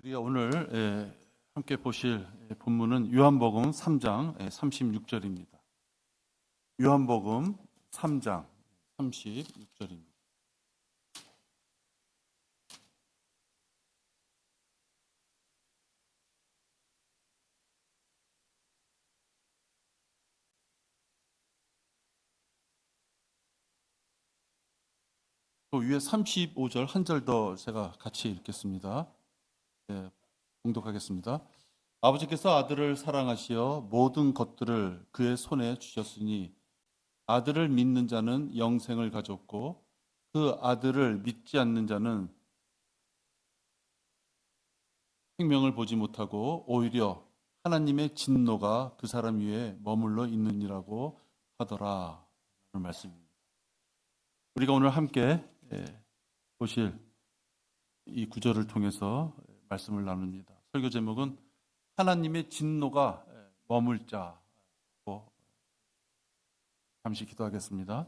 우리가 오늘 함께 보실 본문은 요한복음 3장 36절입니다. 요한복음 3장 36절입니다. 그 위에 35절 한 절 더 제가 같이 읽겠습니다. 봉독하겠습니다. 아버지께서 아들을 사랑하시어 모든 것들을 그의 손에 주셨으니 아들을 믿는 자는 영생을 가졌고 그 아들을 믿지 않는 자는 생명을 보지 못하고 오히려 하나님의 진노가 그 사람 위에 머물러 있느니라고 하더라. 라는 말씀입니다. 우리가 오늘 함께 보실 이 구절을 통해서 말씀을 나눕니다. 설교 제목은 하나님의 진노가 머물 자고 잠시 기도하겠습니다.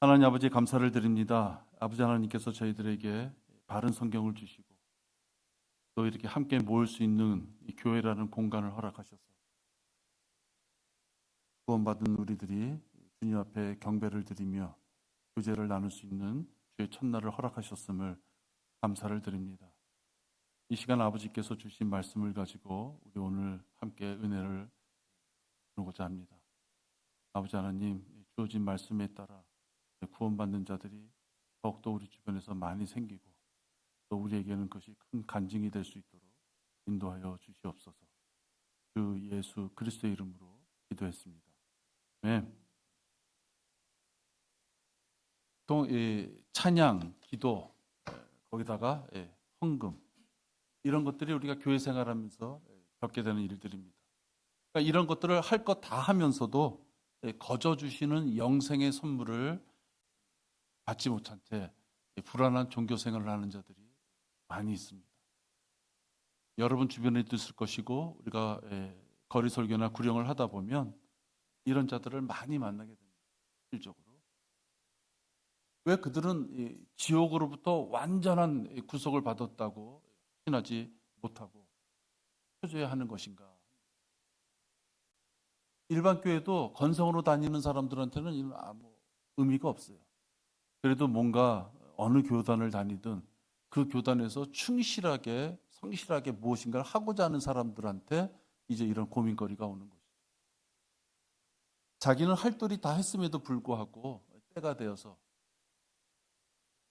하나님 아버지 감사를 드립니다. 아버지 하나님께서 저희들에게 바른 성경을 주시고 또 이렇게 함께 모일 수 있는 이 교회라는 공간을 허락하셔서 구원받은 우리들이 주님 앞에 경배를 드리며 교제를 나눌 수 있는 주의 첫날을 허락하셨음을 감사를 드립니다. 이 시간 아버지께서 주신 말씀을 가지고 우리 오늘 함께 은혜를 나누고자 합니다. 아버지 하나님, 주어진 말씀에 따라 구원받는 자들이 더욱더 우리 주변에서 많이 생기고 또 우리에게는 그것이 큰 간증이 될 수 있도록 인도하여 주시옵소서. 주 예수 그리스도의 이름으로 기도했습니다. 아멘. 보통 찬양, 기도, 거기다가 헌금 이런 것들이 우리가 교회 생활하면서 겪게 되는 일들입니다. 그러니까 이런 것들을 할 것 다 하면서도 거저 주시는 영생의 선물을 받지 못한 채 불안한 종교 생활을 하는 자들이 많이 있습니다. 여러분 주변에도 있을 것이고 우리가 거리 설교나 구령을 하다 보면 이런 자들을 많이 만나게 됩니다. 실적으로. 왜 그들은 지옥으로부터 완전한 구속을 받았다고 확신하지 못하고 표줘야 하는 것인가? 일반 교회도 건성으로 다니는 사람들한테는 아무 의미가 없어요. 그래도 뭔가 어느 교단을 다니든 그 교단에서 충실하게 성실하게 무엇인가를 하고자 하는 사람들한테 이제 이런 고민거리가 오는 것이죠. 자기는 할 도리 다 했음에도 불구하고 때가 되어서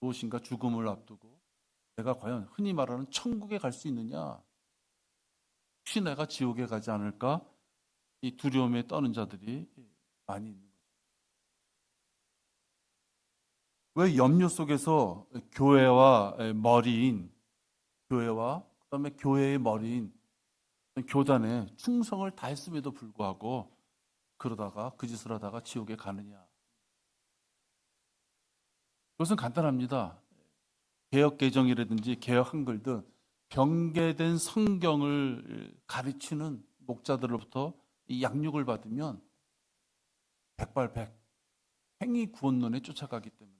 무엇인가 죽음을 앞두고 내가 과연 흔히 말하는 천국에 갈 수 있느냐, 혹시 내가 지옥에 가지 않을까, 이 두려움에 떠는 자들이 많이 있는 거죠. 왜 염려 속에서 교회와 머리인 교회와 그다음에 교회의 머리인 교단에 충성을 다했음에도 불구하고 그러다가 그 짓을 하다가 지옥에 가느냐? 그것은 간단합니다. 개역 개정이라든지 개역 한글든 병개된 성경을 가르치는 목자들로부터 이 양육을 받으면 백발백 행위 구원론에 쫓아가기 때문에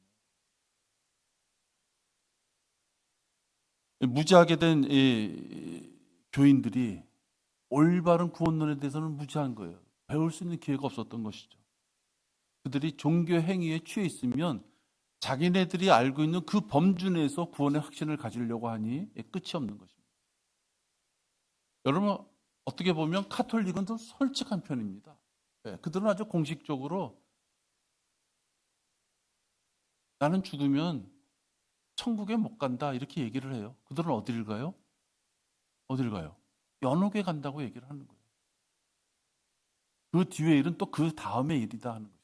무지하게 된 이 교인들이 올바른 구원론에 대해서는 무지한 거예요. 배울 수 있는 기회가 없었던 것이죠. 그들이 종교 행위에 취해 있으면 자기네들이 알고 있는 그 범주 내에서 구원의 확신을 가지려고 하니 끝이 없는 것입니다. 여러분 어떻게 보면 카톨릭은 더 솔직한 편입니다. 그들은 아주 공식적으로 나는 죽으면 천국에 못 간다 이렇게 얘기를 해요. 그들은 어디를 가요? 어디를 가요? 연옥에 간다고 얘기를 하는 거예요. 그 뒤에 일은 또 그 다음의 일이다 하는 거죠.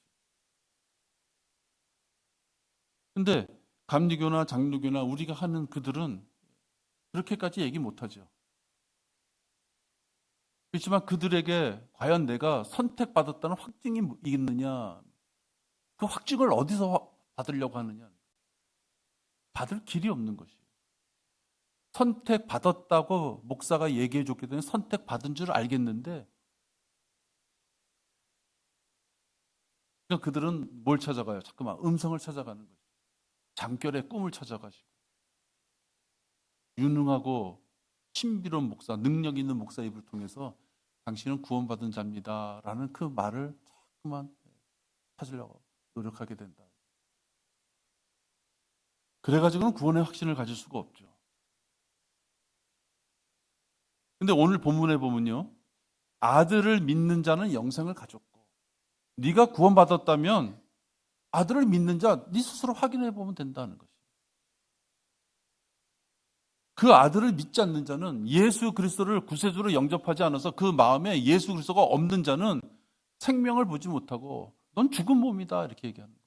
근데 감리교나 장로교나 우리가 하는 그들은 그렇게까지 얘기 못하죠. 그렇지만 그들에게 과연 내가 선택받았다는 확증이 있느냐, 그 확증을 어디서 받으려고 하느냐, 받을 길이 없는 것이에요. 선택받았다고 목사가 얘기해 줬기 때문에 선택받은 줄 알겠는데, 그러니까 그들은 뭘 찾아가요? 자꾸만 음성을 찾아가는 거죠. 잠결에 꿈을 찾아가시고 유능하고 신비로운 목사, 능력 있는 목사 입을 통해서 당신은 구원받은 자입니다라는 그 말을 자꾸만 찾으려고 노력하게 된다. 그래가지고는 구원의 확신을 가질 수가 없죠. 근데 오늘 본문에 보면요, 아들을 믿는 자는 영생을 가졌고, 네가 구원받았다면 아들을 믿는 자, 네 스스로 확인해 보면 된다는 것이에요. 그 아들을 믿지 않는 자는, 예수 그리스도를 구세주로 영접하지 않아서 그 마음에 예수 그리스도가 없는 자는 생명을 보지 못하고 넌 죽은 몸이다 이렇게 얘기하는 거예요.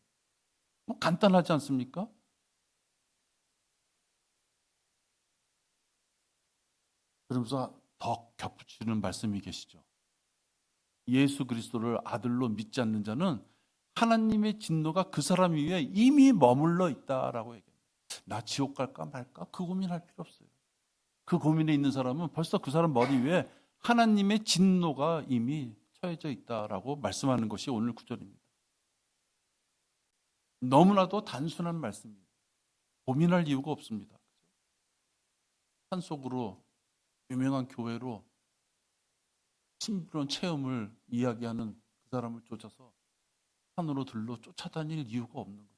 뭐 간단하지 않습니까? 그러면서 더 격붙이는 말씀이 계시죠. 예수 그리스도를 아들로 믿지 않는 자는 하나님의 진노가 그 사람 위에 이미 머물러 있다라고 얘기합니다. 나 지옥 갈까 말까? 그 고민할 필요 없어요. 그 고민에 있는 사람은 벌써 그 사람 머리 위에 하나님의 진노가 이미 처해져 있다라고 말씀하는 것이 오늘 구절입니다. 너무나도 단순한 말씀입니다. 고민할 이유가 없습니다. 산속으로 유명한 교회로 신비로운 체험을 이야기하는 그 사람을 쫓아서 산으로 들러 쫓아다닐 이유가 없는 거예요.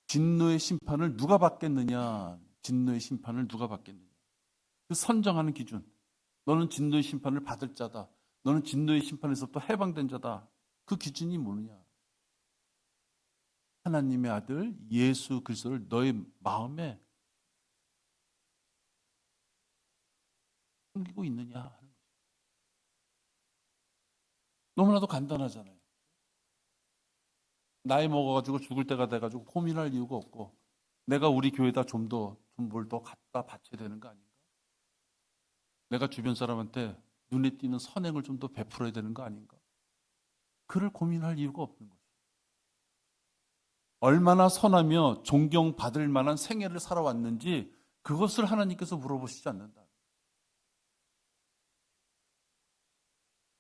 진노의 심판을 누가 받겠느냐? 진노의 심판을 누가 받겠느냐? 그 선정하는 기준. 너는 진노의 심판을 받을 자다. 너는 진노의 심판에서부터 해방된 자다. 그 기준이 뭐냐? 하나님의 아들 예수 그리스도를 너의 마음에 숨기고 있느냐 하는 거죠. 너무나도 간단하잖아요. 나이 먹어가지고 죽을 때가 돼가지고 고민할 이유가 없고 내가 우리 교회에다 좀 뭘 더 갖다 바쳐야 되는 거 아닌가? 내가 주변 사람한테 눈에 띄는 선행을 좀 더 베풀어야 되는 거 아닌가? 그를 고민할 이유가 없는 거죠. 얼마나 선하며 존경받을 만한 생애를 살아왔는지 그것을 하나님께서 물어보시지 않는다.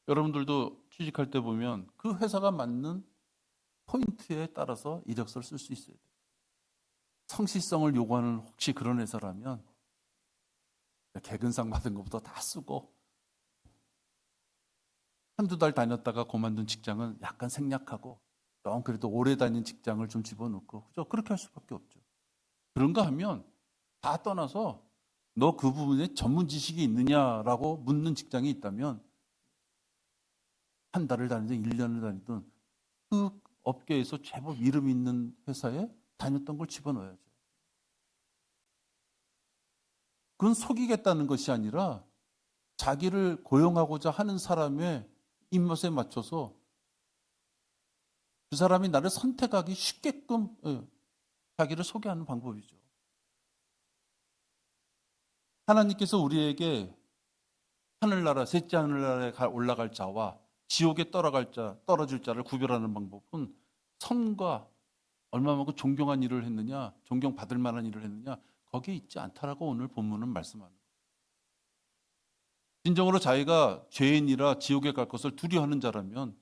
여러분들도 취직할 때 보면 그 회사가 맞는 포인트에 따라서 이력서를 쓸 수 있어야 돼요. 성실성을 요구하는 혹시 그런 회사라면 개근상 받은 것부터 다 쓰고 한두 달 다녔다가 그만둔 직장은 약간 생략하고 좀 그래도 오래 다닌 직장을 좀 집어넣고 그죠? 그렇게 할 수밖에 없죠. 그런가 하면 다 떠나서 너 그 부분에 전문 지식이 있느냐라고 묻는 직장이 있다면 한 달을 다니든 1년을 다니든 그 업계에서 제법 이름 있는 회사에 다녔던 걸 집어넣어야죠. 그건 속이겠다는 것이 아니라 자기를 고용하고자 하는 사람의 입맛에 맞춰서 그 사람이 나를 선택하기 쉽게끔 자기를 소개하는 방법이죠. 하나님께서 우리에게 하늘나라, 셋째 하늘나라에 올라갈 자와 지옥에 떨어질 자를 구별하는 방법은 선과 얼마만큼 존경한 일을 했느냐, 존경받을 만한 일을 했느냐, 거기에 있지 않다라고 오늘 본문은 말씀하는 거예요. 진정으로 자기가 죄인이라 지옥에 갈 것을 두려워하는 자라면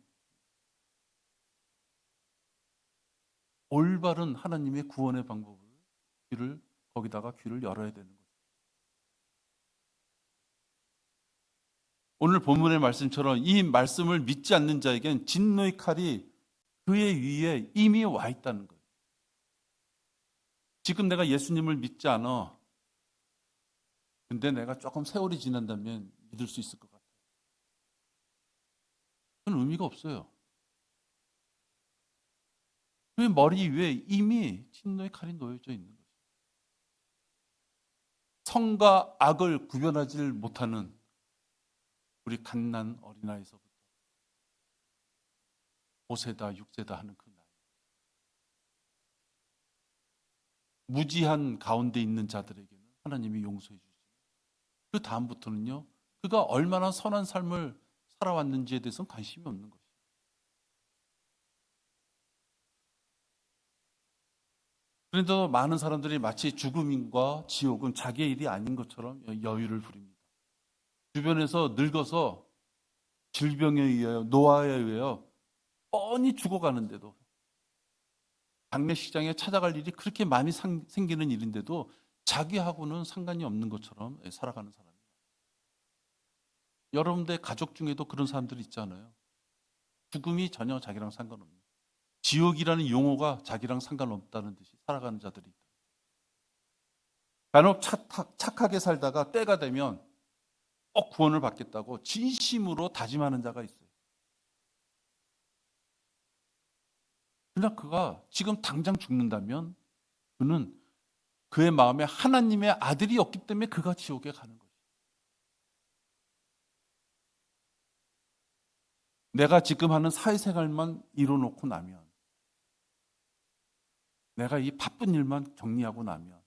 올바른 하나님의 구원의 방법을 거기다가 귀를 열어야 되는 거죠. 오늘 본문의 말씀처럼 이 말씀을 믿지 않는 자에겐 진노의 칼이 그의 위에 이미 와 있다는 거예요. 지금 내가 예수님을 믿지 않아. 근데 내가 조금 세월이 지난다면 믿을 수 있을 것 같아요. 그건 의미가 없어요. 그의 머리 위에 이미 진노의 칼이 놓여져 있는 거죠. 성과 악을 구별하지 못하는 우리 갓난 어린아이서부터 5세다 6세다 하는 그 나이, 무지한 가운데 있는 자들에게는 하나님이 용서해 주시고 그 다음부터는요, 그가 얼마나 선한 삶을 살아왔는지에 대해서는 관심이 없는 것이에요. 그런데도 많은 사람들이 마치 죽음과 지옥은 자기의 일이 아닌 것처럼 여유를 부립니다. 주변에서 늙어서 질병에 의하여 노화에 의하여 뻔히 죽어가는데도 장례식장에 찾아갈 일이 그렇게 많이 생기는 일인데도 자기하고는 상관이 없는 것처럼 살아가는 사람이에요. 여러분들의 가족 중에도 그런 사람들이 있잖아요. 죽음이 전혀 자기랑 상관없는, 지옥이라는 용어가 자기랑 상관없다는 듯이 살아가는 자들이 있다. 간혹 착하게 살다가 때가 되면 꼭 구원을 받겠다고 진심으로 다짐하는 자가 있어요. 그러나 그가 지금 당장 죽는다면 그는 그의 마음에 하나님의 아들이 없기 때문에 그가 지옥에 가는 거예요. 내가 지금 하는 사회생활만 이뤄놓고 나면, 내가 이 바쁜 일만 정리하고 나면,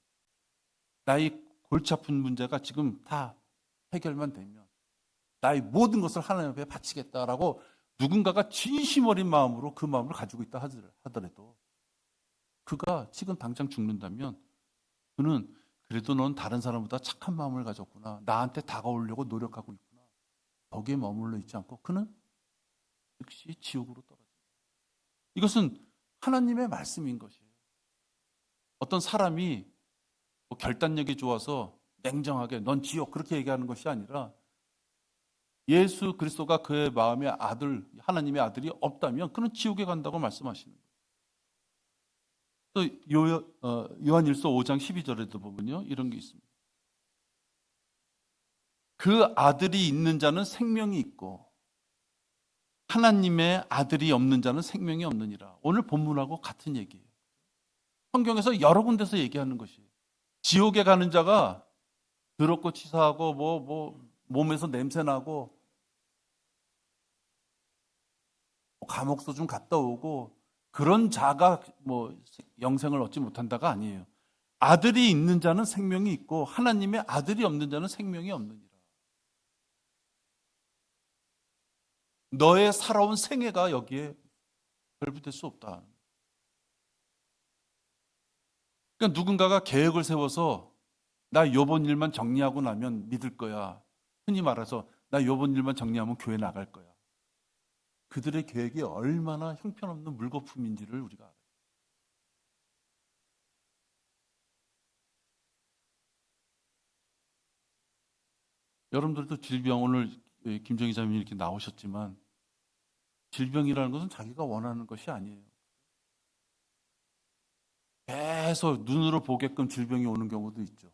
나의 골치 아픈 문제가 지금 다 해결만 되면 나의 모든 것을 하나님 앞에 바치겠다라고 누군가가 진심 어린 마음으로 그 마음을 가지고 있다 하더라도 그가 지금 당장 죽는다면 그는 그래도 넌 다른 사람보다 착한 마음을 가졌구나, 나한테 다가오려고 노력하고 있구나, 거기에 머물러 있지 않고 그는 즉시 지옥으로 떨어집니다. 이것은 하나님의 말씀인 것이에요. 어떤 사람이 뭐 결단력이 좋아서 냉정하게 넌 지옥 그렇게 얘기하는 것이 아니라 예수 그리스도가 그의 마음에 아들, 하나님의 아들이 없다면 그는 지옥에 간다고 말씀하시는 거예요. 또 요한일서 5장 12절에도 보면요, 이런 게 있습니다. 그 아들이 있는 자는 생명이 있고 하나님의 아들이 없는 자는 생명이 없느니라. 오늘 본문하고 같은 얘기예요. 성경에서 여러 군데서 얘기하는 것이에요. 지옥에 가는 자가 더럽고 치사하고 몸에서 냄새 나고 감옥도 좀 갔다 오고 그런 자가 영생을 얻지 못한다가 아니에요. 아들이 있는 자는 생명이 있고 하나님의 아들이 없는 자는 생명이 없느니라. 너의 살아온 생애가 여기에 결부될 수 없다. 그러니까 누군가가 계획을 세워서 나 요번 일만 정리하고 나면 믿을 거야. 흔히 말해서 나 요번 일만 정리하면 교회 나갈 거야. 그들의 계획이 얼마나 형편없는 물거품인지를 우리가 알아요. 여러분들도 질병, 오늘 김정희 자매님 이렇게 나오셨지만 질병이라는 것은 자기가 원하는 것이 아니에요. 계속 눈으로 보게끔 질병이 오는 경우도 있죠.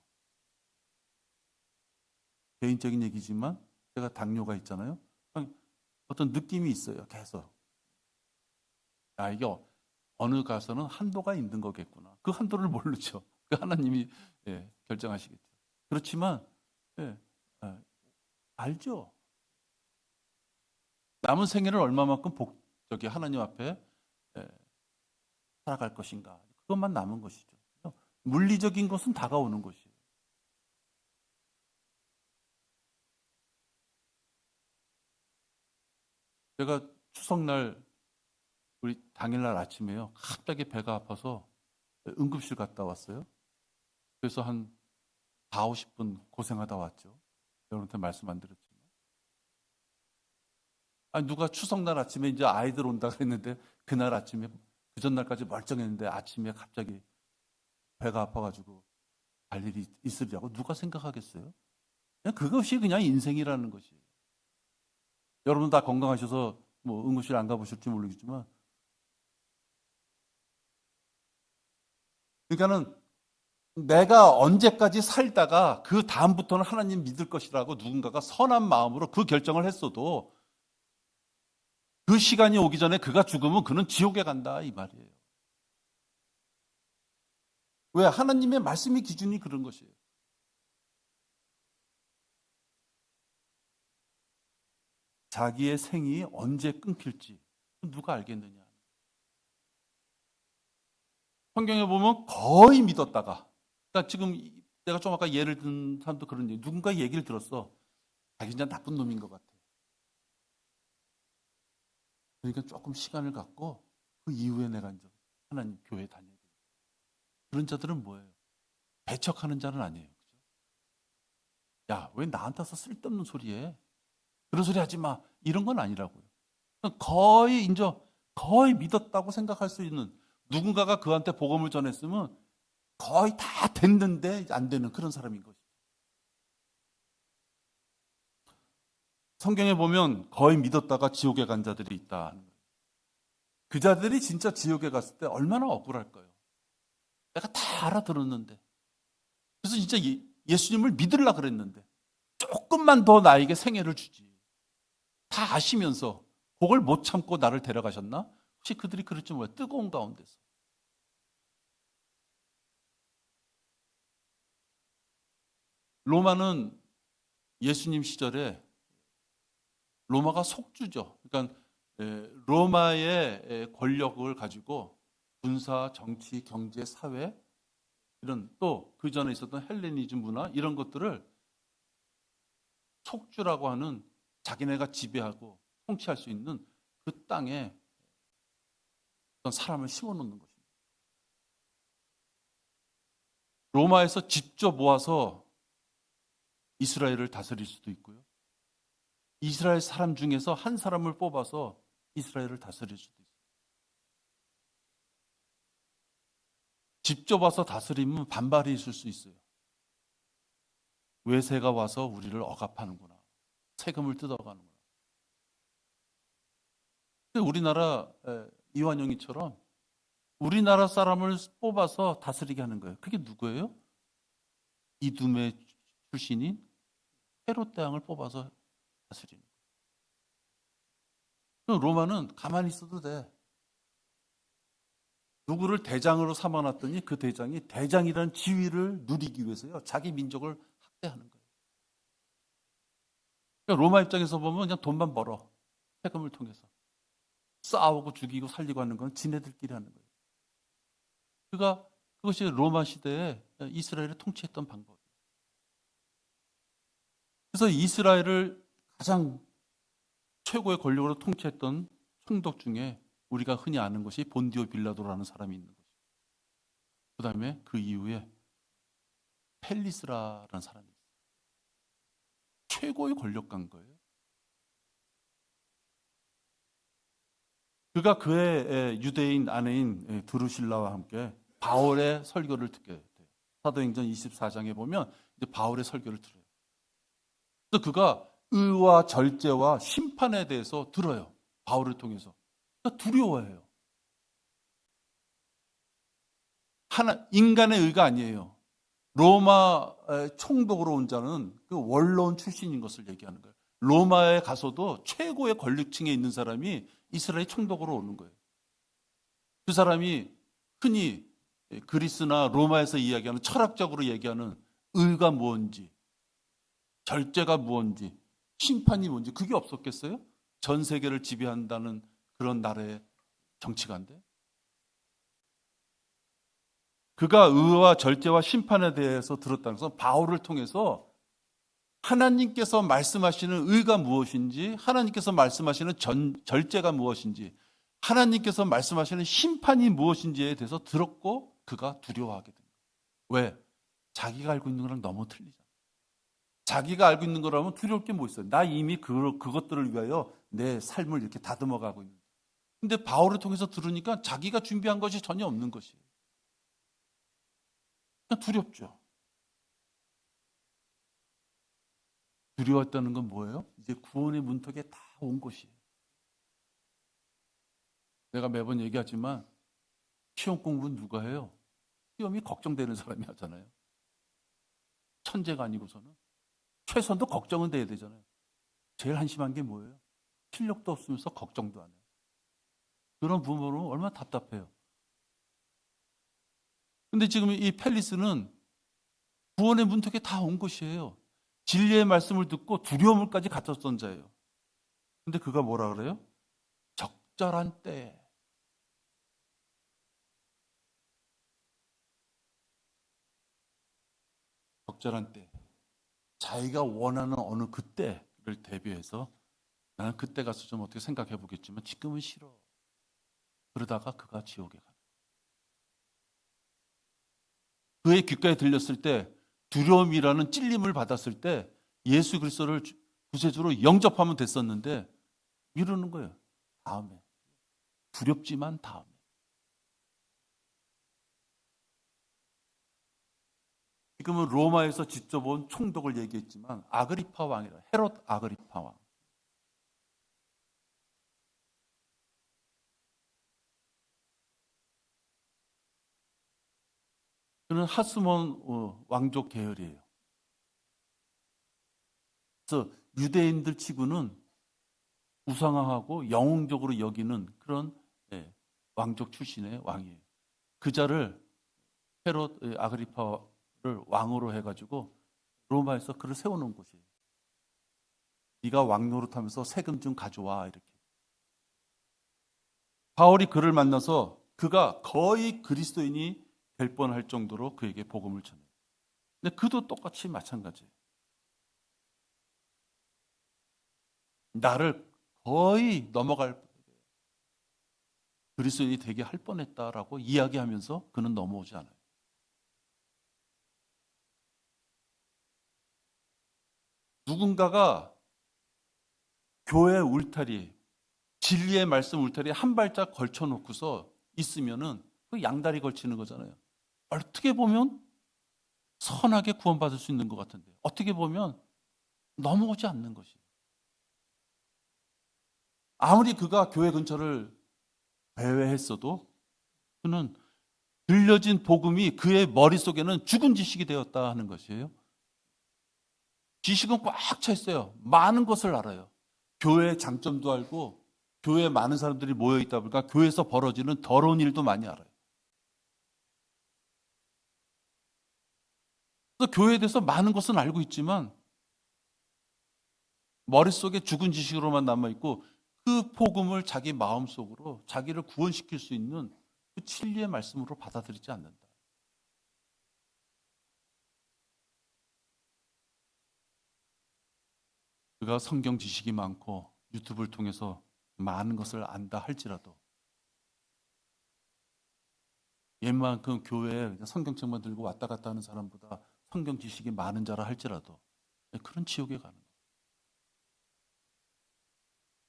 개인적인 얘기지만 제가 당뇨가 있잖아요. 어떤 느낌이 있어요. 계속. 이게 어느 가서는 한도가 있는 거겠구나. 그 한도를 모르죠. 그 하나님이 결정하시겠죠. 그렇지만 알죠. 남은 생애를 얼마만큼 하나님 앞에 살아갈 것인가. 그것만 남은 것이죠. 물리적인 것은 다가오는 것이에요. 제가 추석날 우리 당일날 아침에요. 갑자기 배가 아파서 응급실 갔다 왔어요. 그래서 한 4, 50분 고생하다 왔죠. 여러분한테 말씀 안 드렸지만. 누가 추석날 아침에 이제 아이들 온다 그랬는데 그날 아침에 그 전날까지 멀쩡했는데 아침에 갑자기 배가 아파가지고 갈 일이 있으리라고 누가 생각하겠어요? 그것이 그냥 인생이라는 것이에요. 여러분 다 건강하셔서 응급실 안 가보실지 모르겠지만 그러니까는 내가 언제까지 살다가 그 다음부터는 하나님 믿을 것이라고 누군가가 선한 마음으로 그 결정을 했어도 그 시간이 오기 전에 그가 죽으면 그는 지옥에 간다 이 말이에요. 왜? 하나님의 말씀이 기준이 그런 것이에요. 자기의 생이 언제 끊길지 누가 알겠느냐. 성경에 보면 거의 믿었다가, 그러니까 지금 내가 좀 아까 예를 든 사람도 그런 얘기, 누군가 얘기를 들었어. 자기 진짜 나쁜 놈인 것 같아. 그러니까 조금 시간을 갖고 그 이후에 내가 이제 하나님 교회 다녀야 돼. 그런 자들은 뭐예요? 배척하는 자는 아니에요. 그죠? 야, 왜 나한테서 쓸데없는 소리 해? 그런 소리 하지 마. 이런 건 아니라고요. 거의 믿었다고 생각할 수 있는 누군가가 그한테 복음을 전했으면 거의 다 됐는데 안 되는 그런 사람인 것이죠. 성경에 보면 거의 믿었다가 지옥에 간 자들이 있다. 그 자들이 진짜 지옥에 갔을 때 얼마나 억울할까요? 내가 다 알아들었는데, 그래서 진짜 예수님을 믿으려고 그랬는데 조금만 더 나에게 생애를 주지. 다 아시면서 그걸 못 참고 나를 데려가셨나? 혹시 그들이 그럴지 몰라요. 뜨거운 가운데서. 로마는 예수님 시절에 로마가 속주죠. 그러니까 로마의 권력을 가지고 군사, 정치, 경제, 사회 이런 또 그 전에 있었던 헬레니즘 문화 이런 것들을 속주라고 하는 자기네가 지배하고 통치할 수 있는 그 땅에 어떤 사람을 심어놓는 것입니다. 로마에서 직접 모아서 이스라엘을 다스릴 수도 있고요. 이스라엘 사람 중에서 한 사람을 뽑아서 이스라엘을 다스릴 수도 있어요. 직접 와서 다스리면 반발이 있을 수 있어요. 외세가 와서 우리를 억압하는구나. 세금을 뜯어가는구나. 근데 우리나라 이완영이처럼 우리나라 사람을 뽑아서 다스리게 하는 거예요. 그게 누구예요? 이두메 출신인 헤롯 대왕을 뽑아서 다스리는 거예요. 로마는 가만히 있어도 돼. 누구를 대장으로 삼아놨더니 그 대장이 대장이라는 지위를 누리기 위해서요. 자기 민족을 학대하는 거예요. 그러니까 로마 입장에서 보면 그냥 돈만 벌어. 세금을 통해서. 싸우고 죽이고 살리고 하는 건 지네들끼리 하는 거예요. 그것이 로마 시대에 이스라엘을 통치했던 방법이에요. 그래서 이스라엘을 가장 최고의 권력으로 통치했던 총독 중에 우리가 흔히 아는 것이 본디오 빌라도라는 사람이 있는 것이죠. 그 다음에 그 이후에 펠리스라라는 사람이 있어요. 최고의 권력가인 거예요. 그가 그의 유대인 아내인 드루실라와 함께 바울의 설교를 듣게 돼요. 사도행전 24장에 보면 이제 바울의 설교를 들어요. 그래서 그가 의와 절제와 심판에 대해서 들어요. 바울을 통해서. 그러니까 두려워해요. 인간의 의가 아니에요. 로마 총독으로 온 자는 그 원로원 출신인 것을 얘기하는 거예요. 로마에 가서도 최고의 권력층에 있는 사람이 이스라엘 총독으로 오는 거예요. 그 사람이 흔히 그리스나 로마에서 이야기하는 철학적으로 얘기하는 의가 무엇인지, 절제가 무엇인지, 심판이 뭔지 그게 없었겠어요? 전 세계를 지배한다는 그런 나라의 정치가인데. 그가 의와 절제와 심판에 대해서 들었다는 것은 바울을 통해서 하나님께서 말씀하시는 의가 무엇인지, 하나님께서 말씀하시는 절제가 무엇인지, 하나님께서 말씀하시는 심판이 무엇인지에 대해서 들었고 그가 두려워하게 됩니다. 왜? 자기가 알고 있는 거랑 너무 틀리잖아요. 자기가 알고 있는 거라면 두려울 게 뭐 있어요? 나 이미 그것들을 위하여 내 삶을 이렇게 다듬어 가고 있는. 근데 바울을 통해서 들으니까 자기가 준비한 것이 전혀 없는 것이에요. 그냥 두렵죠. 두려웠다는 건 뭐예요? 이제 구원의 문턱에 다 온 것이에요. 내가 매번 얘기하지만 시험 공부는 누가 해요? 시험이 걱정되는 사람이 하잖아요. 천재가 아니고서는. 최선도 걱정은 돼야 되잖아요. 제일 한심한 게 뭐예요? 실력도 없으면서 걱정도 안 해요. 그런 부모는 얼마나 답답해요. 근데 지금 이 펠리스는 구원의 문턱에 다 온 것이에요. 진리의 말씀을 듣고 두려움을까지 갖췄던 자예요. 근데 그가 뭐라 그래요? 적절한 때에. 적절한 때. 자기가 원하는 어느 그때를 대비해서 나는 그때 가서 좀 어떻게 생각해 보겠지만 지금은 싫어. 그러다가 그가 지옥에 가는. 그의 귓가에 들렸을 때 두려움이라는 찔림을 받았을 때 예수 그리스도를 구세주로 영접하면 됐었는데 미루는 거예요. 다음에. 두렵지만 다음에. 지금은 로마에서 직접 온 총독을 얘기했지만 아그리파 왕이라, 헤롯 아그리파 왕. 그는 하스몬 왕족 계열이에요. 그래서 유대인들 치고는 우상화하고 영웅적으로 여기는 그런 왕족 출신의 왕이에요. 그 자를 헤롯 아그리파를 왕으로 해가지고 로마에서 그를 세워놓은 곳이에요. 네가 왕 노릇하면서 세금 좀 가져와 이렇게. 바울이 그를 만나서 그가 거의 그리스도인이 될 뻔할 정도로 그에게 복음을 전해요. 근데 그도 똑같이 마찬가지예요. 나를 거의 넘어갈 그리스도인이 되게 할 뻔했다라고 이야기하면서 그는 넘어오지 않아요. 누군가가 교회 울타리, 진리의 말씀 울타리에 한 발짝 걸쳐놓고서 있으면은 그 양다리 걸치는 거잖아요. 어떻게 보면 선하게 구원받을 수 있는 것 같은데 어떻게 보면 넘어오지 않는 것이. 아무리 그가 교회 근처를 배회했어도 그는 들려진 복음이 그의 머릿속에는 죽은 지식이 되었다 하는 것이에요. 지식은 꽉 차 있어요. 많은 것을 알아요. 교회의 장점도 알고 교회에 많은 사람들이 모여 있다 보니까 교회에서 벌어지는 더러운 일도 많이 알아요. 그래서 교회에 대해서 많은 것은 알고 있지만 머릿속에 죽은 지식으로만 남아있고 그 복음을 자기 마음속으로 자기를 구원시킬 수 있는 그 진리의 말씀으로 받아들이지 않는다. 그가 성경 지식이 많고 유튜브를 통해서 많은 것을 안다 할지라도 웬만큼 교회에 성경책만 들고 왔다 갔다 하는 사람보다 성경 지식이 많은 자라 할지라도 그런 지옥에 가는 거예요.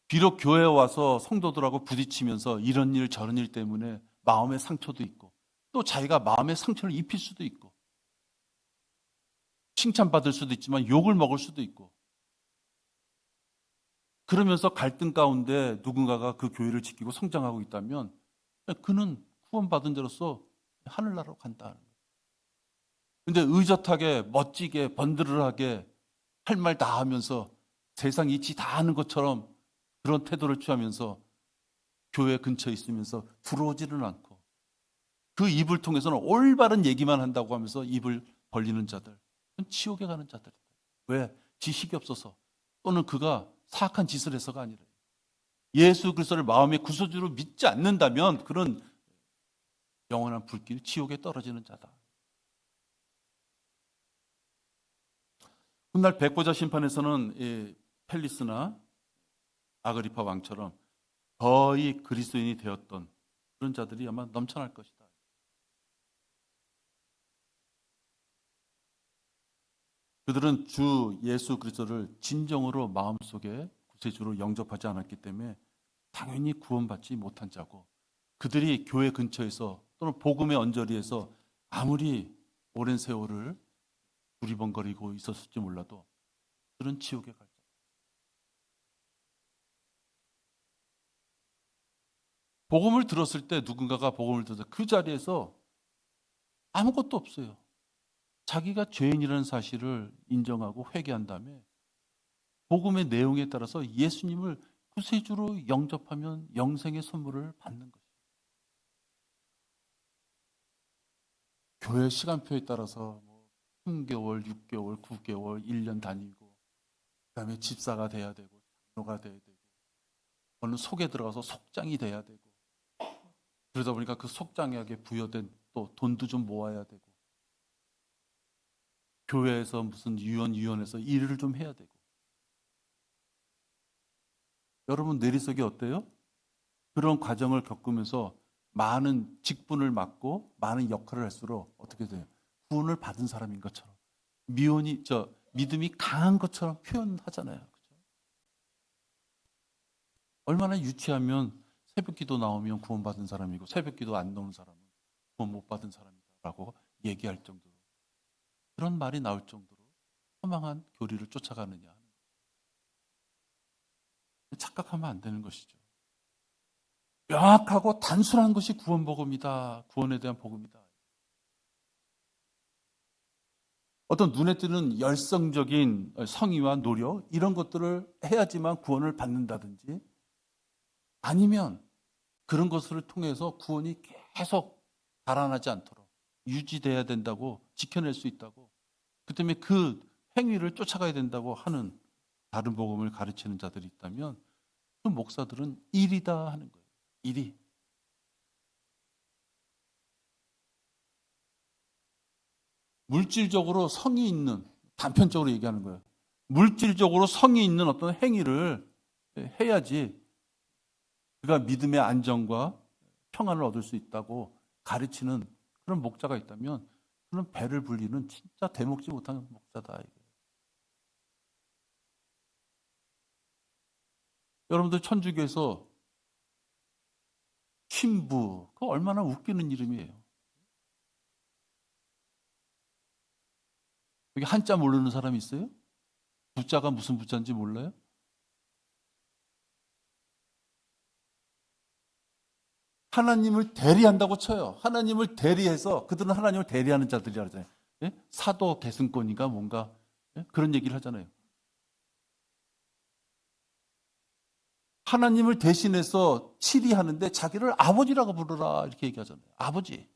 비록 교회에 와서 성도들하고 부딪히면서 이런 일 저런 일 때문에 마음의 상처도 있고 또 자기가 마음의 상처를 입힐 수도 있고 칭찬받을 수도 있지만 욕을 먹을 수도 있고 그러면서 갈등 가운데 누군가가 그 교회를 지키고 성장하고 있다면 그는 구원받은 자로서 하늘나라로 간다는 거예요. 근데 의젓하게 멋지게 번드르르하게 할 말 다 하면서 세상 이치 다 아는 것처럼 그런 태도를 취하면서 교회 근처에 있으면서 들어오지는 않고 그 입을 통해서는 올바른 얘기만 한다고 하면서 입을 벌리는 자들, 그건 지옥에 가는 자들이다. 왜? 지식이 없어서 또는 그가 사악한 짓을 해서가 아니라 예수 그리스도를 마음의 구세주로 믿지 않는다면 그런 영원한 불길 지옥에 떨어지는 자다. 훗날 백보자 심판에서는 이 펠리스나 아그리파 왕처럼 거의 그리스도인이 되었던 그런 자들이 아마 넘쳐날 것이다. 그들은 주 예수 그리스도를 진정으로 마음속에 구세주로 영접하지 않았기 때문에 당연히 구원받지 못한 자고 그들이 교회 근처에서 또는 복음의 언저리에서 아무리 오랜 세월을 두리번거리고 있었을지 몰라도 그들은 지옥에 갈 자. 복음을 들었을 때 누군가가 복음을 들어서 그 자리에서 아무것도 없어요. 자기가 죄인이라는 사실을 인정하고 회개한 다음에 복음의 내용에 따라서 예수님을 구세주로 영접하면 영생의 선물을 받는 것이에요. 교회 시간표에 따라서 3개월, 6개월, 9개월, 1년 다니고 그다음에 집사가 돼야 되고 장로가 돼야 되고 어느 속에 들어가서 속장이 돼야 되고 그러다 보니까 그 속장에게 부여된 또 돈도 좀 모아야 되고 교회에서 무슨 위원회에서 일을 좀 해야 되고 여러분 내리석이 어때요? 그런 과정을 겪으면서 많은 직분을 맡고 많은 역할을 할수록 어떻게 돼요? 구원을 받은 사람인 것처럼 믿음이 강한 것처럼 표현하잖아요. 그렇죠? 얼마나 유치하면 새벽기도 나오면 구원받은 사람이고 새벽기도 안 나오는 사람은 구원 못 받은 사람이다라고 얘기할 정도로 그런 말이 나올 정도로 허망한 교리를 쫓아가느냐. 착각하면 안 되는 것이죠. 명확하고 단순한 것이 구원 복음이다. 구원에 대한 복음이다. 어떤 눈에 띄는 열성적인 성의와 노력 이런 것들을 해야지만 구원을 받는다든지, 아니면 그런 것을 통해서 구원이 계속 달아나지 않도록 유지돼야 된다고, 지켜낼 수 있다고, 그 때문에 그 행위를 쫓아가야 된다고 하는 다른 복음을 가르치는 자들이 있다면 그 목사들은 일이다 하는 거예요. 일이. 물질적으로 성의 있는, 단편적으로 얘기하는 거예요. 물질적으로 성의 있는 어떤 행위를 해야지 그가 믿음의 안정과 평안을 얻을 수 있다고 가르치는 그런 목자가 있다면, 그런 배를 불리는 진짜 대먹지 못하는 목자다. 여러분들 천주교에서 신부, 그거 얼마나 웃기는 이름이에요. 여기 한자 모르는 사람이 있어요? 부자가 무슨 부자인지 몰라요? 하나님을 대리한다고 쳐요. 하나님을 대리해서, 그들은 하나님을 대리하는 자들이라 하잖아요. 예? 사도 계승권인가 뭔가, 예? 그런 얘기를 하잖아요. 하나님을 대신해서 치리하는데 자기를 아버지라고 부르라 이렇게 얘기하잖아요. 아버지.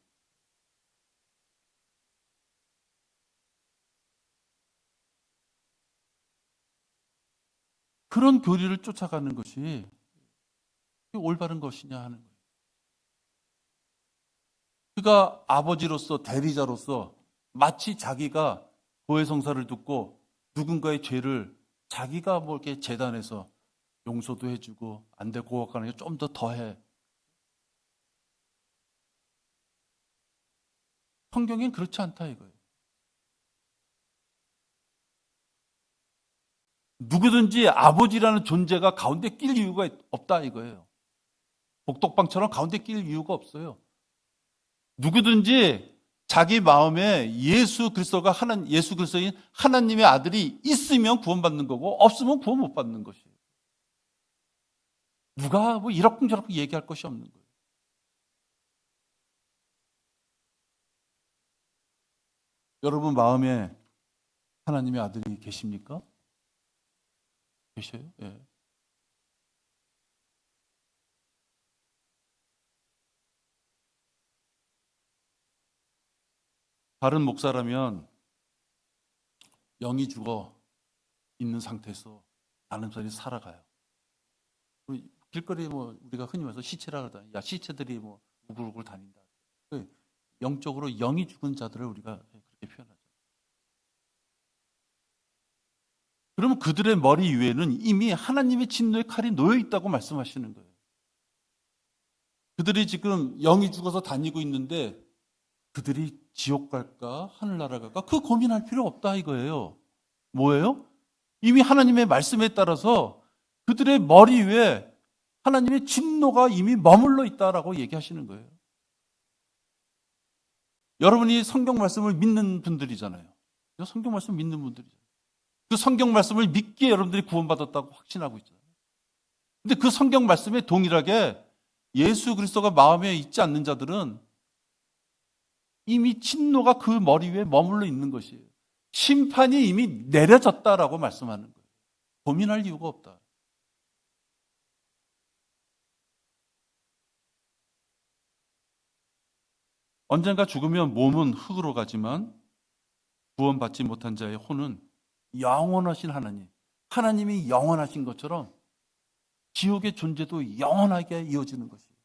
그런 교리를 쫓아가는 것이 올바른 것이냐 하는 거예요. 그가 아버지로서, 대리자로서 마치 자기가 고해성사를 듣고 누군가의 죄를 자기가 뭐 이렇게 재단해서 용서도 해주고 안 돼 고학하는 게 좀 더 더해. 성경엔 그렇지 않다 이거예요. 누구든지 아버지라는 존재가 가운데 낄 이유가 없다 이거예요. 복덕방처럼 가운데 낄 이유가 없어요. 누구든지 자기 마음에 예수 그리스도가 예수 그리스도인 하나님의 아들이 있으면 구원받는 거고, 없으면 구원 못 받는 것이에요. 누가 뭐 이러쿵저러쿵 얘기할 것이 없는 거예요. 여러분 마음에 하나님의 아들이 계십니까? 계셔요? 예. 다른 목사라면 영이 죽어 있는 상태에서 나는 사람이 살아가요. 길거리에 뭐 우리가 흔히 말해서 시체라 그러잖아요. 야, 시체들이 뭐 우글우글 다닌다. 영적으로 영이 죽은 자들을 우리가 그렇게 표현하죠. 그러면 그들의 머리 위에는 이미 하나님의 진노의 칼이 놓여 있다고 말씀하시는 거예요. 그들이 지금 영이 죽어서 다니고 있는데 그들이 지옥 갈까 하늘나라 갈까 그 고민할 필요 없다 이거예요. 뭐예요? 이미 하나님의 말씀에 따라서 그들의 머리 위에 하나님의 진노가 이미 머물러 있다라고 얘기하시는 거예요. 여러분이 성경 말씀을 믿는 분들이잖아요. 성경 말씀 믿는 분들이잖아요. 그 성경 말씀을 믿기에 여러분들이 구원받았다고 확신하고 있잖아요. 근데 그 성경 말씀에 동일하게 예수 그리스도가 마음에 있지 않는 자들은 이미 진노가 그 머리 위에 머물러 있는 것이에요. 심판이 이미 내려졌다라고 말씀하는 거예요. 고민할 이유가 없다. 언젠가 죽으면 몸은 흙으로 가지만 구원받지 못한 자의 혼은 영원하신 하나님, 하나님이 영원하신 것처럼 지옥의 존재도 영원하게 이어지는 것이에요.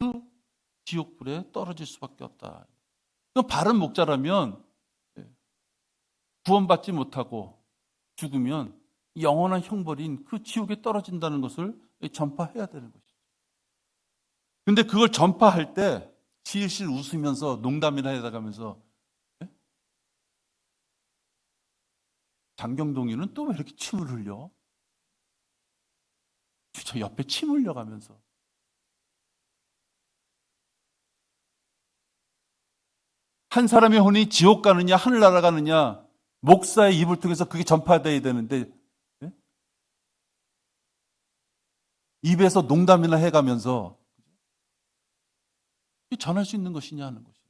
그 지옥불에 떨어질 수밖에 없다. 바른 목자라면 구원받지 못하고 죽으면 영원한 형벌인 그 지옥에 떨어진다는 것을 전파해야 되는 것이죠. 근데 그걸 전파할 때 실실 웃으면서 농담이나 해가면서 장경동이는 또 왜 이렇게 침을 흘려? 저 옆에 침 흘려가면서 한 사람의 혼이 지옥 가느냐 하늘 날아가느냐 목사의 입을 통해서 그게 전파돼야 되는데 예? 입에서 농담이나 해가면서 전할 수 있는 것이냐 하는 것이에요.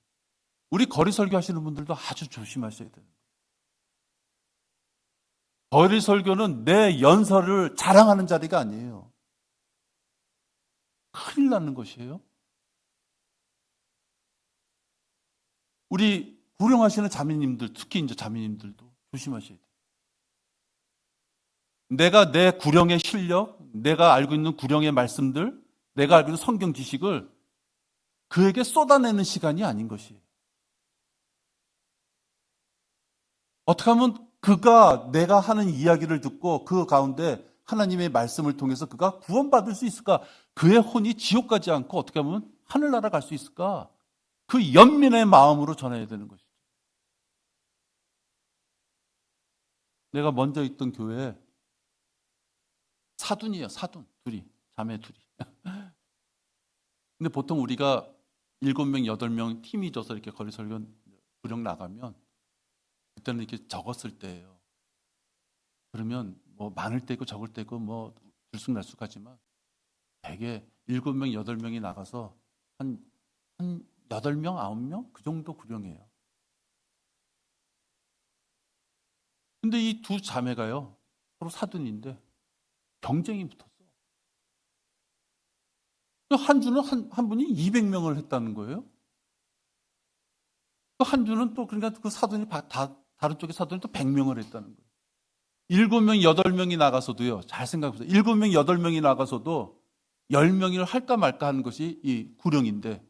우리 거리 설교하시는 분들도 아주 조심하셔야 돼요. 거리 설교는 내 연설을 자랑하는 자리가 아니에요. 큰일 나는 것이에요. 우리 구령하시는 자매님들, 특히 이제 자매님들도 조심하셔야 돼요. 내가 내 구령의 실력, 내가 알고 있는 구령의 말씀들, 내가 알고 있는 성경 지식을 그에게 쏟아내는 시간이 아닌 것이에요. 어떻게 하면 그가 내가 하는 이야기를 듣고 그 가운데 하나님의 말씀을 통해서 그가 구원받을 수 있을까? 그의 혼이 지옥 가지 않고 어떻게 하면 하늘 날아갈 수 있을까? 그 연민의 마음으로 전해야 되는 것이죠. 내가 먼저 있던 교회에 사돈이에요. 사돈 둘이, 자매 둘이. 근데 보통 우리가 7명, 8명 팀이 져서 이렇게 거리 설교 구령 나가면 그때는 이렇게 적었을 때예요. 그러면 뭐 많을 때고 적을 때고 뭐 들쑥날쑥하지만 대개 7명, 8명이 나가서 한 8명, 9명 그 정도 구령이에요. 근데 이 두 자매가요. 서로 사돈인데 경쟁이 붙었어. 한 주는 한 분이 200명을 했다는 거예요. 또 한 주는 또 그러니까 그 사돈이 다른 쪽의 사돈이 또 100명을 했다는 거예요. 7명, 8명이 나가서도요. 잘 생각해보세요. 7명, 8명이 나가서도 10명을 할까 말까 하는 것이 이 구령인데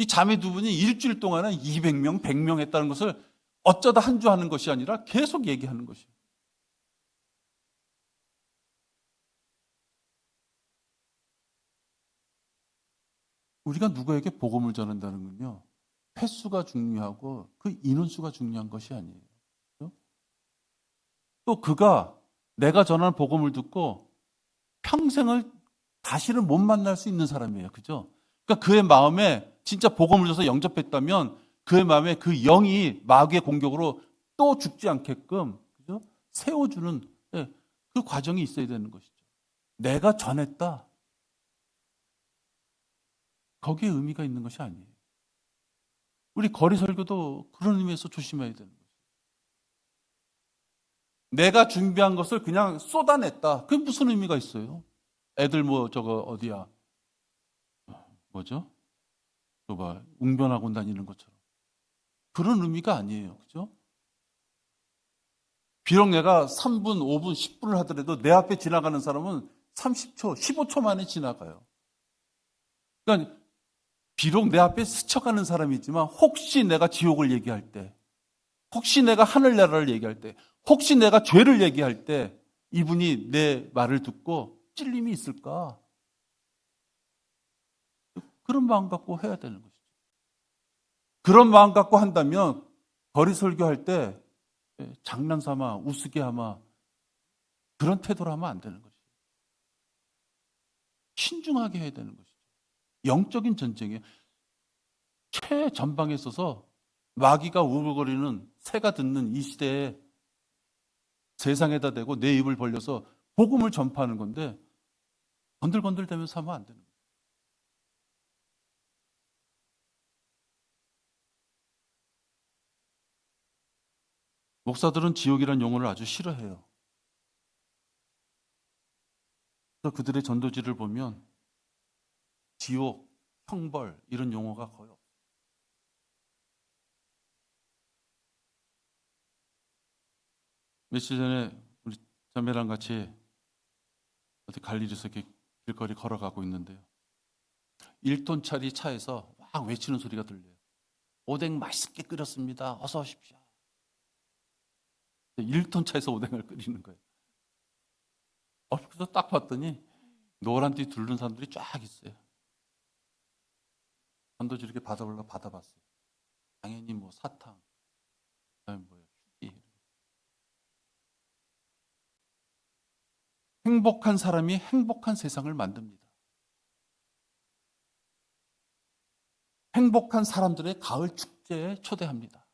이 자매 두 분이 일주일 동안에 200명, 100명 했다는 것을 어쩌다 한 주 하는 것이 아니라 계속 얘기하는 것이에요. 우리가 누구에게 복음을 전한다는 건요. 횟수가 중요하고 그 인원수가 중요한 것이 아니에요. 그렇죠? 또 그가 내가 전하는 복음을 듣고 평생을 다시는 못 만날 수 있는 사람이에요. 그죠? 그러니까 그의 마음에 진짜 복음을 줘서 영접했다면 그의 마음에 그 영이 마귀의 공격으로 또 죽지 않게끔 그죠? 세워주는 그 과정이 있어야 되는 것이죠. 내가 전했다. 거기에 의미가 있는 것이 아니에요. 우리 거리 설교도 그런 의미에서 조심해야 되는 거예요. 내가 준비한 것을 그냥 쏟아냈다. 그게 무슨 의미가 있어요? 애들 뭐 저거 어디야? 뭐죠? 저봐 웅변학원 다니는 것처럼 그런 의미가 아니에요. 그죠? 비록 내가 3분, 5분, 10분을 하더라도 내 앞에 지나가는 사람은 30초, 15초 만에 지나가요. 그러니까 비록 내 앞에 스쳐가는 사람이지만 혹시 내가 지옥을 얘기할 때, 혹시 내가 하늘나라를 얘기할 때, 혹시 내가 죄를 얘기할 때 이분이 내 말을 듣고 찔림이 있을까? 그런 마음 갖고 해야 되는 것이죠. 그런 마음 갖고 한다면 거리 설교할 때 장난삼아, 우스개 하마 그런 태도로 하면 안 되는 것이죠. 신중하게 해야 되는 것이죠. 영적인 전쟁에 최전방에 있어서 마귀가 우글거리는 새가 듣는 이 시대에 세상에다 대고 내 입을 벌려서 복음을 전파하는 건데 건들건들대면서 하면 안 되는 거예요. 목사들은 지옥이라는 용어를 아주 싫어해요. 그래서 그들의 전도지를 보면 지옥, 형벌 이런 용어가 거의 없어요. 며칠 전에 우리 자매랑 같이 어디 갈 일이 있어서 이렇게 길거리 걸어가고 있는데요. 1톤짜리 차에서 막 외치는 소리가 들려요. 오뎅 맛있게 끓였습니다. 어서 오십시오. 1톤 차에서 오뎅을 끓이는 거예요. 그래서 딱 봤더니 노란 띠 두른 사람들이 쫙 있어요. 전도지 이렇게 받아보려고 받아봤어요. 당연히 뭐 사탕, 그다음에 뭐예요? 휴지. 행복한 사람이 행복한 세상을 만듭니다. 행복한 사람들의 가을 축제. 축제에 초대합니다.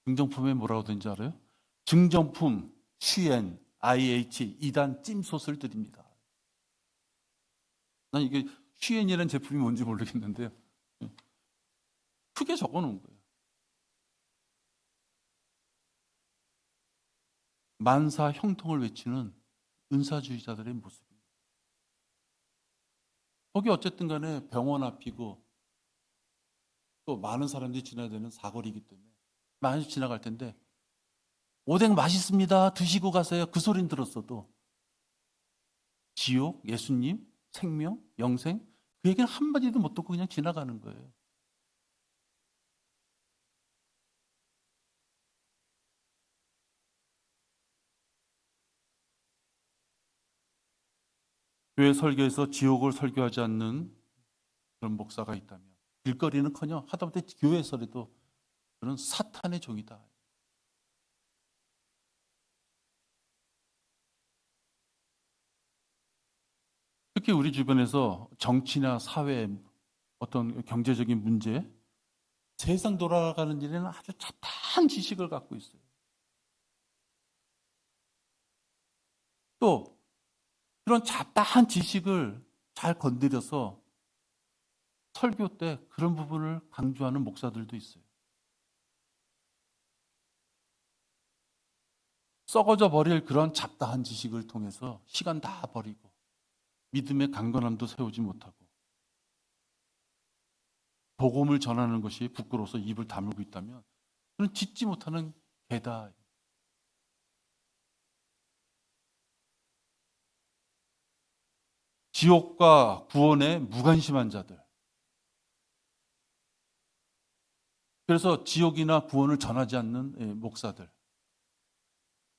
증정품에 뭐라고 되는지 알아요? 증정품 CN, IH 2단 찜솥을 드립니다. 난 이게 CN이라는 제품이 뭔지 모르겠는데요. 크게 적어놓은 거예요. 만사 형통을 외치는 은사주의자들의 모습입니다. 거기 어쨌든 간에 병원 앞이고 또 많은 사람들이 지나야 되는 사거리이기 때문에 많이 지나갈 텐데 오뎅 맛있습니다. 드시고 가세요. 그 소리는 들었어도 지옥, 예수님, 생명, 영생 그 얘기는 한마디도 못 듣고 그냥 지나가는 거예요. 교회 설교에서 지옥을 설교하지 않는 그런 목사가 있다면 길거리는커녕 하다못해 교회에서라도 그런 사탄의 종이다. 특히 우리 주변에서 정치나 사회 어떤 경제적인 문제 세상 돌아가는 일에는 아주 잡다한 지식을 갖고 있어요. 또 그런 잡다한 지식을 잘 건드려서 설교 때 그런 부분을 강조하는 목사들도 있어요. 썩어져 버릴 그런 잡다한 지식을 통해서 시간 다 버리고 믿음의 강건함도 세우지 못하고 복음을 전하는 것이 부끄러워서 입을 다물고 있다면 그는 짓지 못하는 개다. 지옥과 구원에 무관심한 자들. 그래서 지옥이나 구원을 전하지 않는 목사들.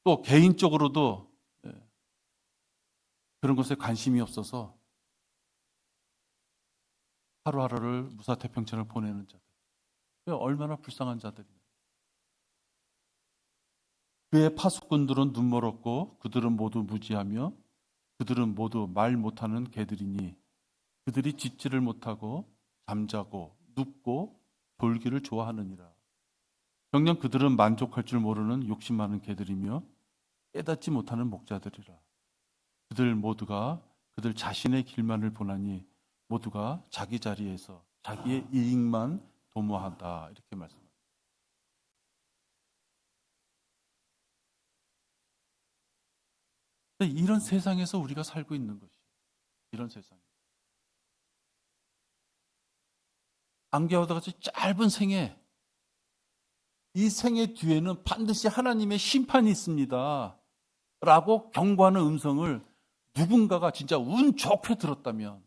또 개인적으로도 그런 것에 관심이 없어서 하루하루를 무사태평천을 보내는 자들. 얼마나 불쌍한 자들이냐. 그의 파수꾼들은 눈멀었고 그들은 모두 무지하며 그들은 모두 말 못하는 개들이니 그들이 짖지를 못하고 잠자고 눕고 졸기를 좋아하느니라. 정녕 그들은 만족할 줄 모르는 욕심 많은 개들이며 깨닫지 못하는 목자들이라. 그들 모두가 그들 자신의 길만을 보나니 모두가 자기 자리에서 자기의 이익만 도모한다. 이렇게 말씀합니다. 이런 세상에서 우리가 살고 있는 것이 이런 세상. 안개와도 같이 짧은 생애, 이 생애 뒤에는 반드시 하나님의 심판이 있습니다. 라고 경고하는 음성을 누군가가 진짜 운 좋게 들었다면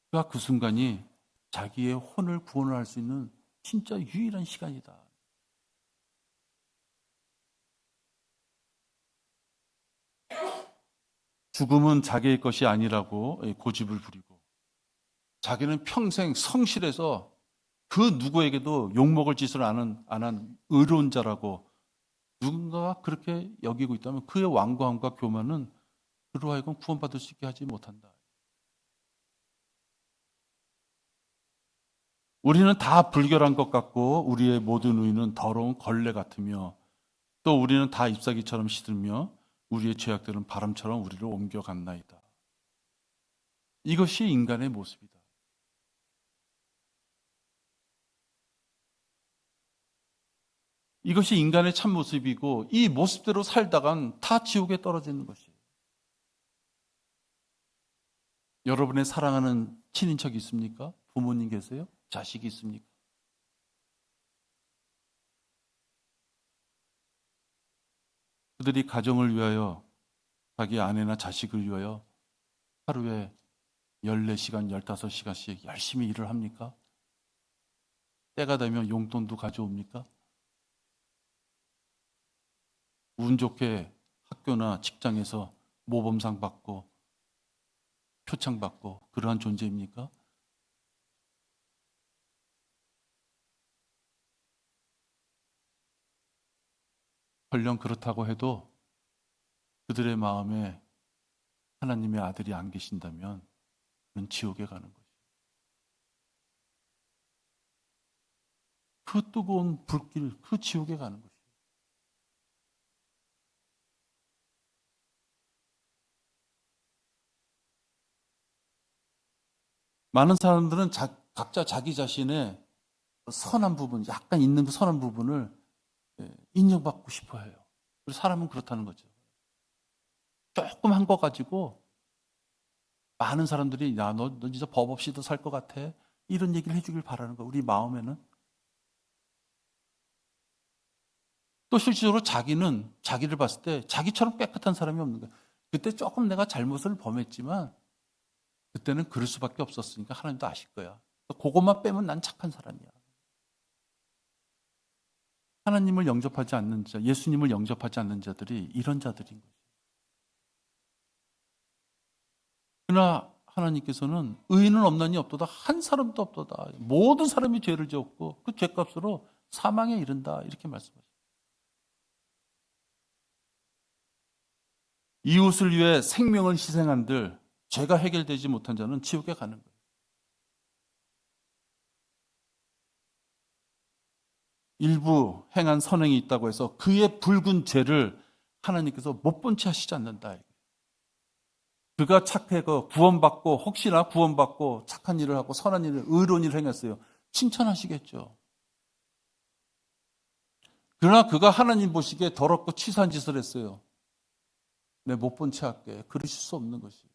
그가 그 순간이 자기의 혼을 구원을 할 수 있는 진짜 유일한 시간이다. 죽음은 자기의 것이 아니라고 고집을 부리고 자기는 평생 성실해서 그 누구에게도 욕먹을 짓을 안 한 의로운 자라고 누군가가 그렇게 여기고 있다면 그의 완고함과 교만은 그로 하여금 구원받을 수 있게 하지 못한다. 우리는 다 불결한 것 같고 우리의 모든 의는 더러운 걸레 같으며 또 우리는 다 잎사귀처럼 시들며 우리의 죄악들은 바람처럼 우리를 옮겨갔나이다. 이것이 인간의 모습이다. 이것이 인간의 참 모습이고 이 모습대로 살다간 다 지옥에 떨어지는 것이에요. 여러분의 사랑하는 친인척이 있습니까? 부모님 계세요? 자식이 있습니까? 그들이 가정을 위하여 자기 아내나 자식을 위하여 하루에 14시간, 15시간씩 열심히 일을 합니까? 때가 되면 용돈도 가져옵니까? 운 좋게 학교나 직장에서 모범상 받고 표창 받고 그러한 존재입니까? 설령 그렇다고 해도 그들의 마음에 하나님의 아들이 안 계신다면 그는 지옥에 가는 거예요. 그 뜨거운 불길, 그 지옥에 가는 것이에요. 많은 사람들은 각자 자기 자신의 선한 부분, 약간 있는 그 선한 부분을 인정받고 싶어 해요. 그래서 사람은 그렇다는 거죠. 조금 한 거 가지고 많은 사람들이 야, 너 진짜 법 없이도 살 것 같아. 이런 얘기를 해주길 바라는 거예요. 우리 마음에는. 또 실질적으로 자기는 자기를 봤을 때 자기처럼 깨끗한 사람이 없는 거예요. 그때 조금 내가 잘못을 범했지만 그때는 그럴 수밖에 없었으니까 하나님도 아실 거야. 그것만 빼면 난 착한 사람이야. 하나님을 영접하지 않는 자, 예수님을 영접하지 않는 자들이 이런 자들인 거죠. 그러나 하나님께서는 의인은 없나니 없도다. 한 사람도 없도다. 모든 사람이 죄를 지었고 그 죄값으로 사망에 이른다. 이렇게 말씀하십니다. 이웃을 위해 생명을 희생한들 죄가 해결되지 못한 자는 지옥에 가는 거예요. 일부 행한 선행이 있다고 해서 그의 붉은 죄를 하나님께서 못 본 채 하시지 않는다. 그가 착하고 구원받고 혹시나 구원받고 착한 일을 하고 선한 일을 의로운 일을 행했어요. 칭찬하시겠죠. 그러나 그가 하나님 보시기에 더럽고 치사한 짓을 했어요. 내 못 본 채 할게. 그러실 수 없는 것이.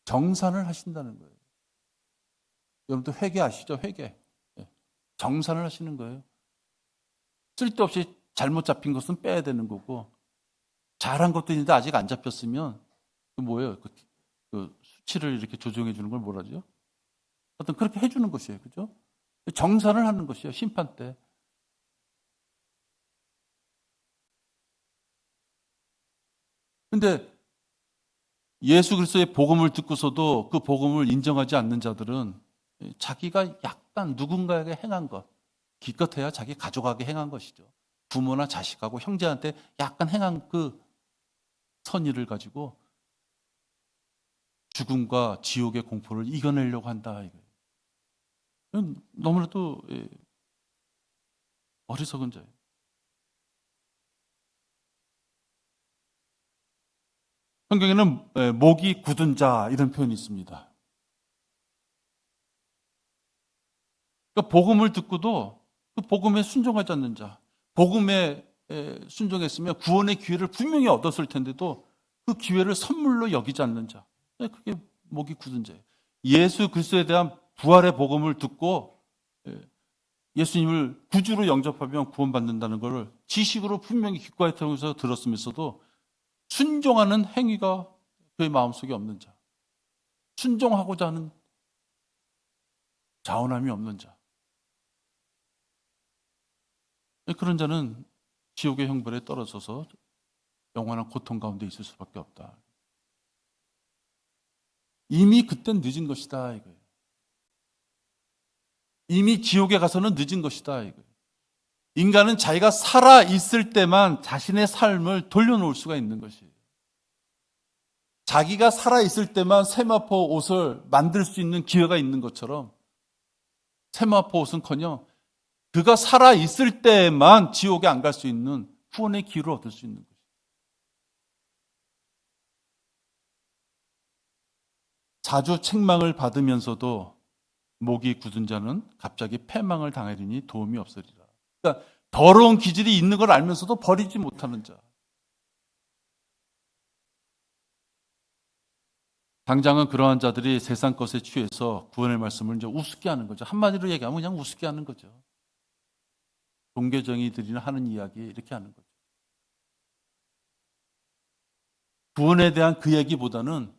정산을 하신다는 거예요. 여러분도 회개 아시죠? 회개. 정산을 하시는 거예요. 쓸데없이 잘못 잡힌 것은 빼야 되는 거고 잘한 것도 있는데 아직 안 잡혔으면 그 뭐예요? 그 수치를 이렇게 조정해 주는 걸 뭐라죠? 어떤 그렇게 해주는 것이에요. 그죠? 정산을 하는 것이에요. 심판 때. 근데 예수 그리스도의 복음을 듣고서도 그 복음을 인정하지 않는 자들은 자기가 약간 누군가에게 행한 것, 기껏해야 자기 가족에게 행한 것이죠. 부모나 자식하고 형제한테 약간 행한 그 선의를 가지고 죽음과 지옥의 공포를 이겨내려고 한다. 이건 너무나도 어리석은 자예요. 성경에는 목이 굳은 자 이런 표현이 있습니다. 그러니까 복음을 듣고도 그 복음에 순종하지 않는 자, 복음에 순종했으면 구원의 기회를 분명히 얻었을 텐데도 그 기회를 선물로 여기지 않는 자, 그게 목이 굳은 자예요. 예수 그리스도에 대한 부활의 복음을 듣고 예수님을 구주로 영접하면 구원받는다는 것을 지식으로 분명히 귓가에 통해서 들었으면서도 순종하는 행위가 그의 마음속에 없는 자, 순종하고자 하는 자원함이 없는 자, 그런 자는 지옥의 형벌에 떨어져서 영원한 고통 가운데 있을 수밖에 없다. 이미 그땐 늦은 것이다 이거예요. 이미 지옥에 가서는 늦은 것이다 이거예요. 인간은 자기가 살아 있을 때만 자신의 삶을 돌려놓을 수가 있는 것이에요. 자기가 살아 있을 때만 세마포 옷을 만들 수 있는 기회가 있는 것처럼 세마포 옷은커녕 그가 살아 있을 때만 지옥에 안 갈 수 있는 후원의 기회를 얻을 수 있는 것이에요. 자주 책망을 받으면서도 목이 굳은 자는 갑자기 패망을 당하리니 도움이 없으리라. 그러니까 더러운 기질이 있는 걸 알면서도 버리지 못하는 자. 당장은 그러한 자들이 세상 것에 취해서 구원의 말씀을 이제 우습게 하는 거죠. 한마디로 얘기하면 그냥 우습게 하는 거죠. 종교정의들이나 하는 이야기 이렇게 하는 거죠. 구원에 대한 그 얘기보다는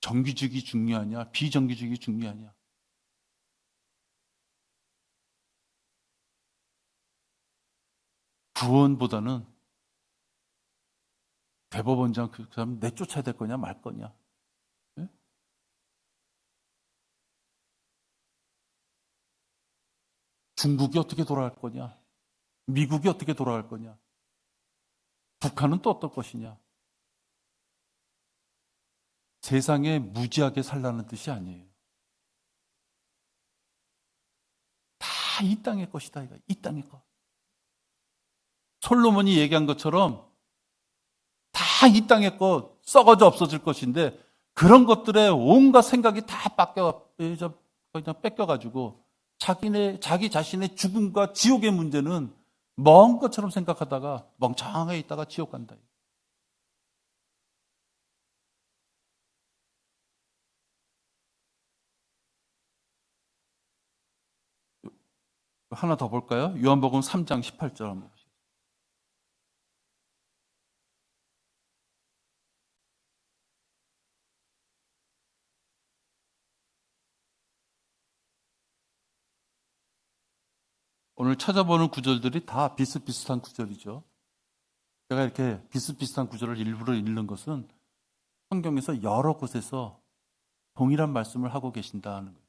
정규직이 중요하냐, 비정규직이 중요하냐. 구원보다는 대법원장 그 사람 내쫓아야 될 거냐 말 거냐. 네? 중국이 어떻게 돌아갈 거냐. 미국이 어떻게 돌아갈 거냐. 북한은 또 어떨 것이냐? 세상에 무지하게 살라는 뜻이 아니에요. 다 이 땅의 것이다. 이 땅의 것. 솔로몬이 얘기한 것처럼 다 이 땅의 것, 썩어져 없어질 것인데 그런 것들에 온갖 생각이 다 그냥 뺏겨가지고 자기 자신의 죽음과 지옥의 문제는 먼 것처럼 생각하다가 멍청하게 있다가 지옥 간다. 하나 더 볼까요? 요한복음 3장 18절 한번 보시죠. 오늘 찾아보는 구절들이 다 비슷비슷한 구절이죠. 제가 이렇게 비슷비슷한 구절을 일부러 읽는 것은 성경에서 여러 곳에서 동일한 말씀을 하고 계신다는 거예요.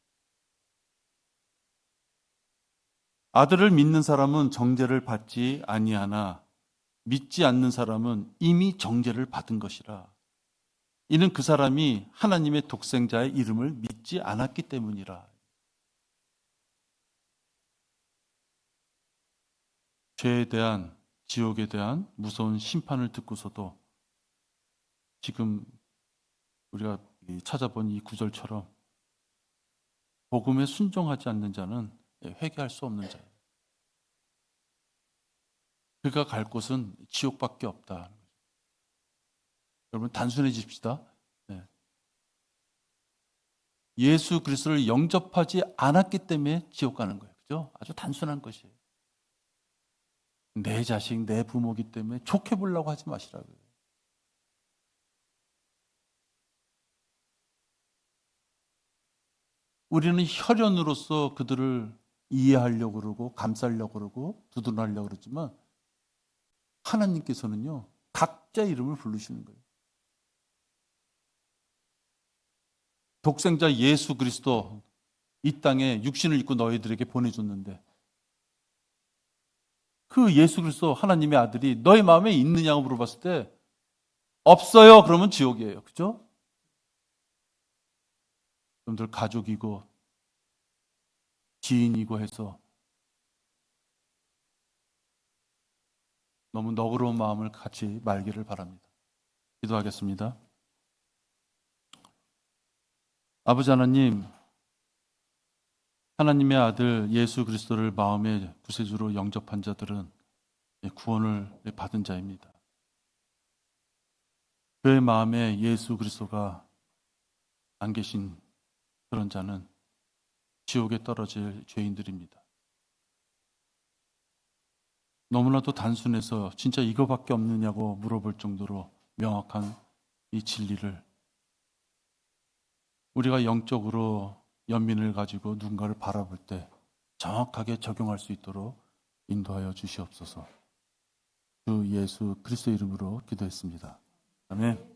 아들을 믿는 사람은 정죄를 받지 아니하나 믿지 않는 사람은 이미 정죄를 받은 것이라. 이는 그 사람이 하나님의 독생자의 이름을 믿지 않았기 때문이라. 죄에 대한, 지옥에 대한 무서운 심판을 듣고서도 지금 우리가 찾아본 이 구절처럼 복음에 순종하지 않는 자는 회개할 수 없는 자예요. 그가 갈 곳은 지옥밖에 없다. 여러분 단순해집시다. 예수 그리스도를 영접하지 않았기 때문에 지옥 가는 거예요. 그죠? 아주 단순한 것이에요. 내 자식, 내 부모기 때문에 좋게 보려고 하지 마시라고요. 우리는 혈연으로서 그들을 이해하려고 그러고 감싸려고 그러고 두둔하려고 그러지만 하나님께서는요 각자 이름을 부르시는 거예요. 독생자 예수 그리스도 이 땅에 육신을 입고 너희들에게 보내줬는데 그 예수 그리스도 하나님의 아들이 너희 마음에 있느냐고 물어봤을 때 없어요. 그러면 지옥이에요. 그죠? 여러분들 가족이고 지인이고 해서 너무 너그러운 마음을 갖지 말기를 바랍니다. 기도하겠습니다. 아버지 하나님, 하나님의 아들 예수 그리스도를 마음의 구세주로 영접한 자들은 구원을 받은 자입니다. 그의 마음에 예수 그리스도가 안 계신 그런 자는 지옥에 떨어질 죄인들입니다. 너무나도 단순해서 진짜 이거밖에 없느냐고 물어볼 정도로 명확한 이 진리를 우리가 영적으로 연민을 가지고 누군가를 바라볼 때 정확하게 적용할 수 있도록 인도하여 주시옵소서. 주 예수 그리스도 이름으로 기도했습니다. 아멘.